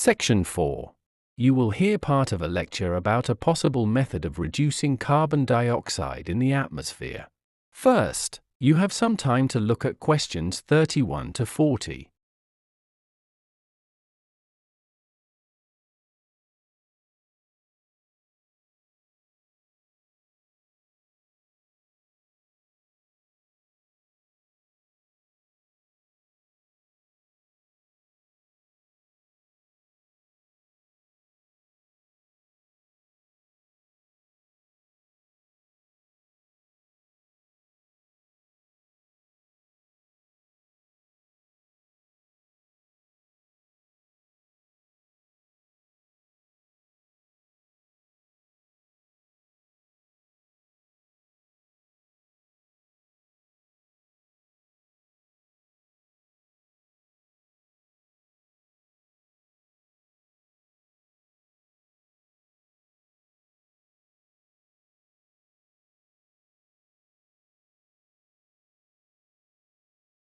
Section 4. You will hear part of a lecture about a possible method of reducing carbon dioxide in the atmosphere. First, you have some time to look at questions 31 to 40.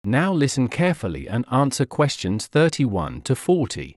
Now listen carefully and answer questions 31 to 40.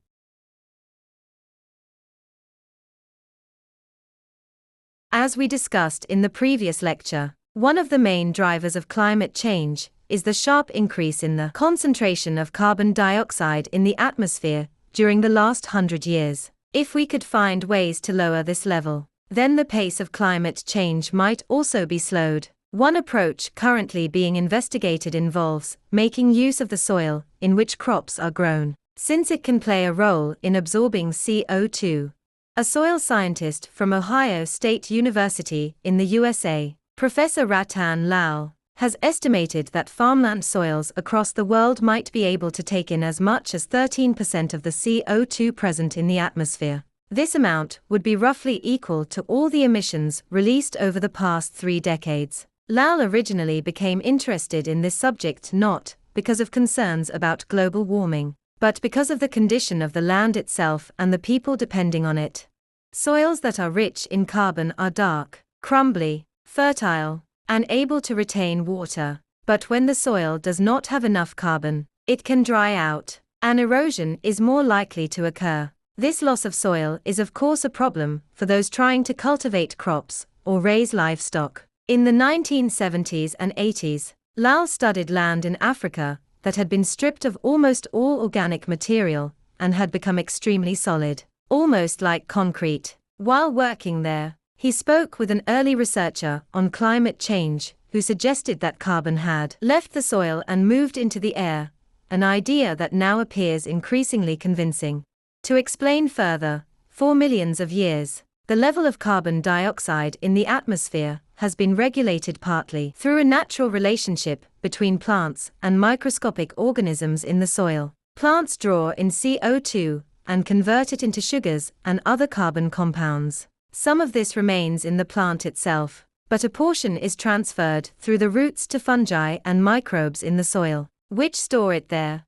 As we discussed in the previous lecture, one of the main drivers of climate change is the sharp increase in the concentration of carbon dioxide in the atmosphere during the last 100 years. If we could find ways to lower this level, then the pace of climate change might also be slowed. One approach currently being investigated involves making use of the soil in which crops are grown, since it can play a role in absorbing CO2. A soil scientist from Ohio State University in the USA, Professor Ratan Lal, has estimated that farmland soils across the world might be able to take in as much as 13% of the CO2 present in the atmosphere. This amount would be roughly equal to all the emissions released over the past 3 decades. Lal originally became interested in this subject not because of concerns about global warming, but because of the condition of the land itself and the people depending on it. Soils that are rich in carbon are dark, crumbly, fertile, and able to retain water, but when the soil does not have enough carbon, it can dry out, and erosion is more likely to occur. This loss of soil is of course a problem for those trying to cultivate crops or raise livestock. In the 1970s and 80s, Lal studied land in Africa that had been stripped of almost all organic material and had become extremely solid, almost like concrete. While working there, he spoke with an early researcher on climate change who suggested that carbon had left the soil and moved into the air, an idea that now appears increasingly convincing. To explain further, for millions of years, the level of carbon dioxide in the atmosphere has been regulated partly through a natural relationship between plants and microscopic organisms in the soil. Plants draw in CO2 and convert it into sugars and other carbon compounds. Some of this remains in the plant itself, but a portion is transferred through the roots to fungi and microbes in the soil, which store it there.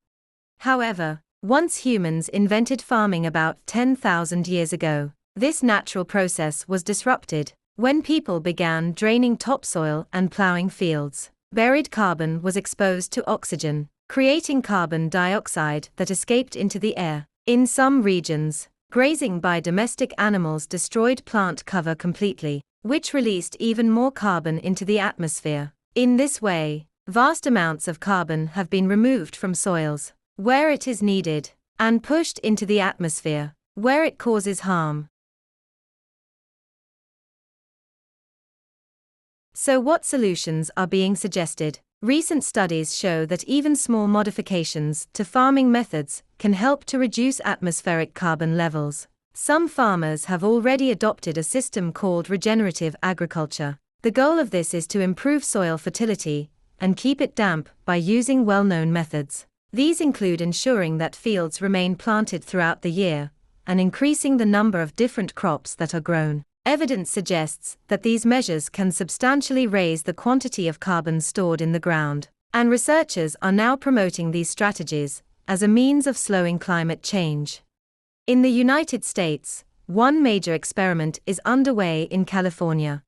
However, once humans invented farming about 10,000 years ago, this natural process was disrupted. When people began draining topsoil and plowing fields, buried carbon was exposed to oxygen, creating carbon dioxide that escaped into the air. In some regions, grazing by domestic animals destroyed plant cover completely, which released even more carbon into the atmosphere. In this way, vast amounts of carbon have been removed from soils, where it is needed, and pushed into the atmosphere, where it causes harm. So what solutions are being suggested? Recent studies show that even small modifications to farming methods can help to reduce atmospheric carbon levels. Some farmers have already adopted a system called regenerative agriculture. The goal of this is to improve soil fertility and keep it damp by using well-known methods. These include ensuring that fields remain planted throughout the year and increasing the number of different crops that are grown. Evidence suggests that these measures can substantially raise the quantity of carbon stored in the ground, and researchers are now promoting these strategies as a means of slowing climate change. In the United States, one major experiment is underway in California.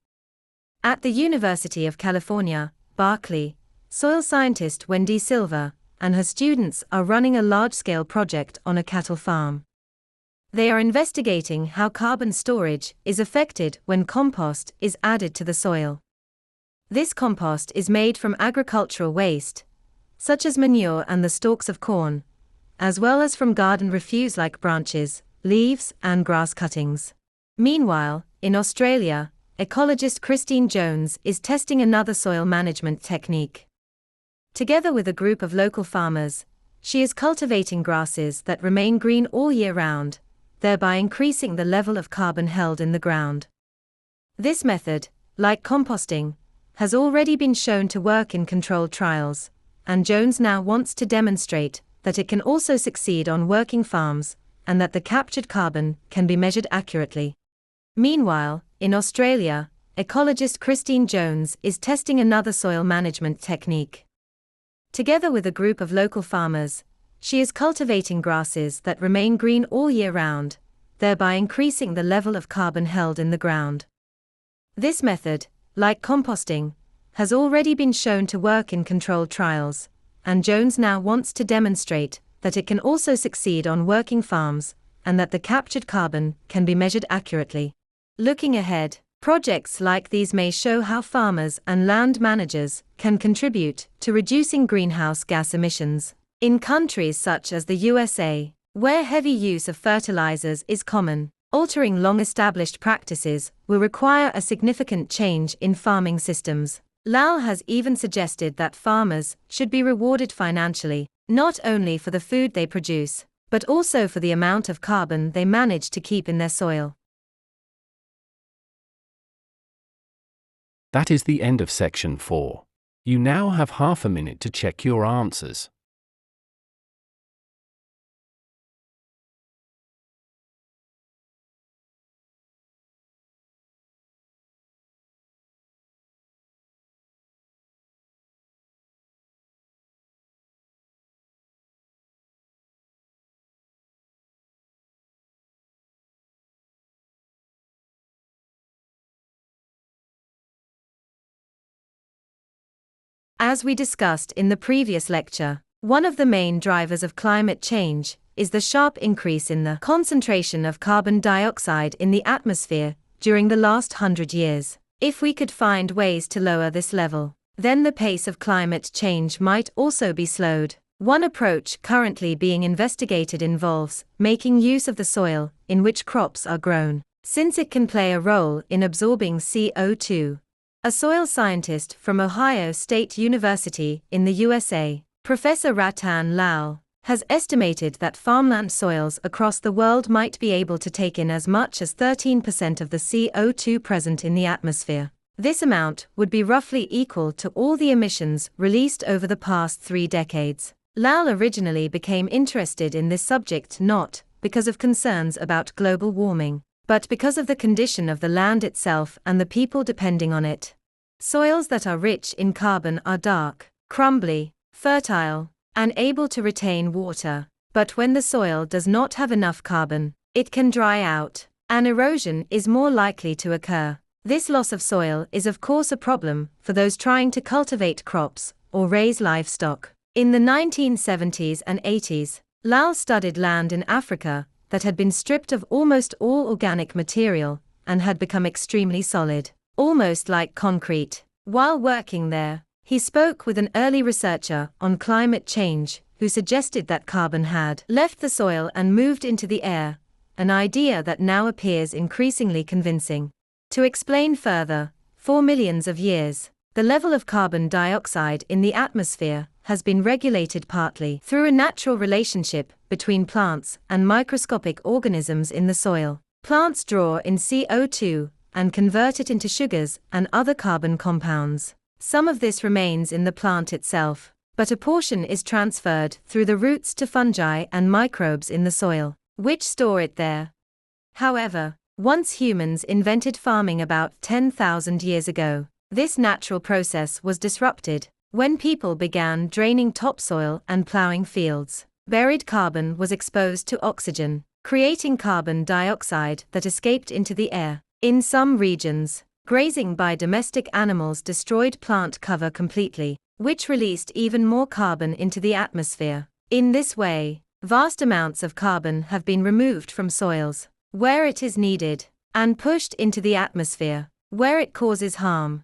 At the University of California, Berkeley, soil scientist Wendy Silver and her students are running a large-scale project on a cattle farm. They are investigating how carbon storage is affected when compost is added to the soil. This compost is made from agricultural waste, such as manure and the stalks of corn, as well as from garden refuse like branches, leaves, and grass cuttings. Meanwhile, in Australia, ecologist Christine Jones is testing another soil management technique. Together with a group of local farmers, she is cultivating grasses that remain green all year round, thereby increasing the level of carbon held in the ground. This method, like composting, has already been shown to work in controlled trials, and Jones now wants to demonstrate that it can also succeed on working farms, and that the captured carbon can be measured accurately. Meanwhile, in Australia, ecologist Christine Jones is testing another soil management technique. Together with a group of local farmers, she is cultivating grasses that remain green all year round, thereby increasing the level of carbon held in the ground. This method, like composting, has already been shown to work in controlled trials, and Jones now wants to demonstrate that it can also succeed on working farms, and that the captured carbon can be measured accurately. Looking ahead, projects like these may show how farmers and land managers can contribute to reducing greenhouse gas emissions. In countries such as the USA, where heavy use of fertilizers is common, altering long-established practices will require a significant change in farming systems. Lal has even suggested that farmers should be rewarded financially, not only for the food they produce, but also for the amount of carbon they manage to keep in their soil. That is the end of section 4. You now have half a minute to check your answers. As we discussed in the previous lecture, one of the main drivers of climate change is the sharp increase in the concentration of carbon dioxide in the atmosphere during the last 100 years. If we could find ways to lower this level, then the pace of climate change might also be slowed. One approach currently being investigated involves making use of the soil in which crops are grown, since it can play a role in absorbing CO2. A soil scientist from Ohio State University in the USA, Professor Ratan Lal, has estimated that farmland soils across the world might be able to take in as much as 13% of the CO2 present in the atmosphere. This amount would be roughly equal to all the emissions released over the past 3 decades. Lal originally became interested in this subject not because of concerns about global warming, but because of the condition of the land itself and the people depending on it. Soils that are rich in carbon are dark, crumbly, fertile, and able to retain water, but when the soil does not have enough carbon, it can dry out, and erosion is more likely to occur. This loss of soil is of course a problem for those trying to cultivate crops or raise livestock. In the 1970s and 80s, Lal studied land in Africa that had been stripped of almost all organic material and had become extremely solid, almost like concrete. While working there, he spoke with an early researcher on climate change who suggested that carbon had left the soil and moved into the air, an idea that now appears increasingly convincing. To explain further, for millions of years, the level of carbon dioxide in the atmosphere has been regulated partly through a natural relationship between plants and microscopic organisms in the soil. Plants draw in CO2 and convert it into sugars and other carbon compounds. Some of this remains in the plant itself, but a portion is transferred through the roots to fungi and microbes in the soil, which store it there. However, once humans invented farming about 10,000 years ago, this natural process was disrupted. When people began draining topsoil and plowing fields, buried carbon was exposed to oxygen, creating carbon dioxide that escaped into the air. In some regions, grazing by domestic animals destroyed plant cover completely, which released even more carbon into the atmosphere. In this way, Vast amounts of carbon have been removed from soils, where it is needed, and pushed into the atmosphere, where it causes harm.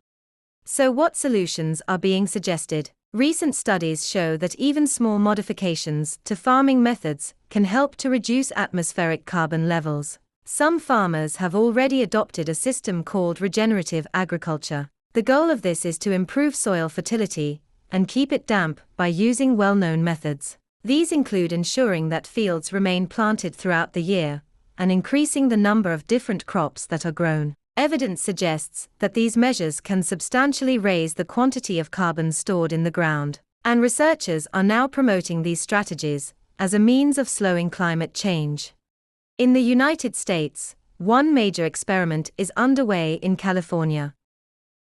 So what solutions are being suggested? Recent studies show that even small modifications to farming methods can help to reduce atmospheric carbon levels. Some farmers have already adopted a system called regenerative agriculture. The goal of this is to improve soil fertility and keep it damp by using well-known methods. These include ensuring that fields remain planted throughout the year and increasing the number of different crops that are grown. Evidence suggests that these measures can substantially raise the quantity of carbon stored in the ground, and researchers are now promoting these strategies as a means of slowing climate change. In the United States, one major experiment is underway in California.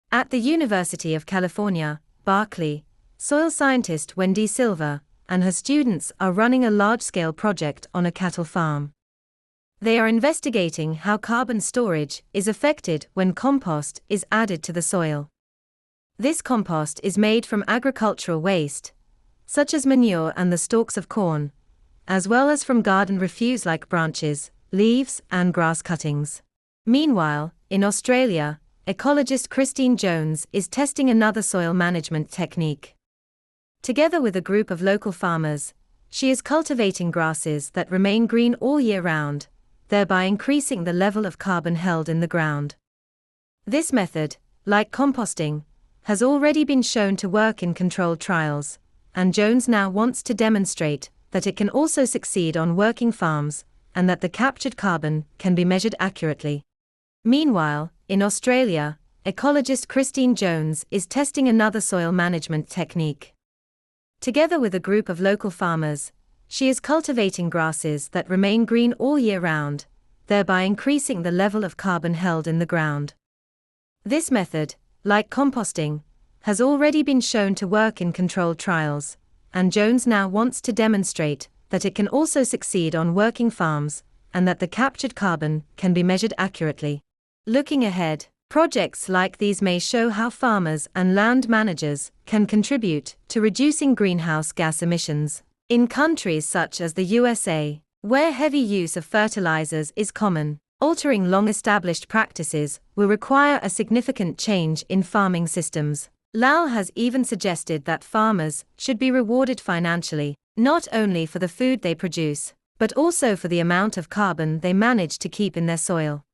At the University of California, Berkeley, soil scientist Wendy Silver and her students are running a large-scale project on a cattle farm. They are investigating how carbon storage is affected when compost is added to the soil. This compost is made from agricultural waste, such as manure and the stalks of corn, as well as from garden refuse like branches, leaves, and grass cuttings. Meanwhile, in Australia, ecologist Christine Jones is testing another soil management technique. Together with a group of local farmers, she is cultivating grasses that remain green all year round, thereby increasing the level of carbon held in the ground. This method, like composting, has already been shown to work in controlled trials, and Jones now wants to demonstrate that it can also succeed on working farms, and that the captured carbon can be measured accurately. Meanwhile, in Australia, ecologist Christine Jones is testing another soil management technique. Together with a group of local farmers, she is cultivating grasses that remain green all year round, thereby increasing the level of carbon held in the ground. This method, like composting, has already been shown to work in controlled trials, and Jones now wants to demonstrate that it can also succeed on working farms, and that the captured carbon can be measured accurately. Looking ahead, projects like these may show how farmers and land managers can contribute to reducing greenhouse gas emissions. In countries such as the USA, where heavy use of fertilizers is common, altering long-established practices will require a significant change in farming systems. Lal has even suggested that farmers should be rewarded financially, not only for the food they produce, but also for the amount of carbon they manage to keep in their soil.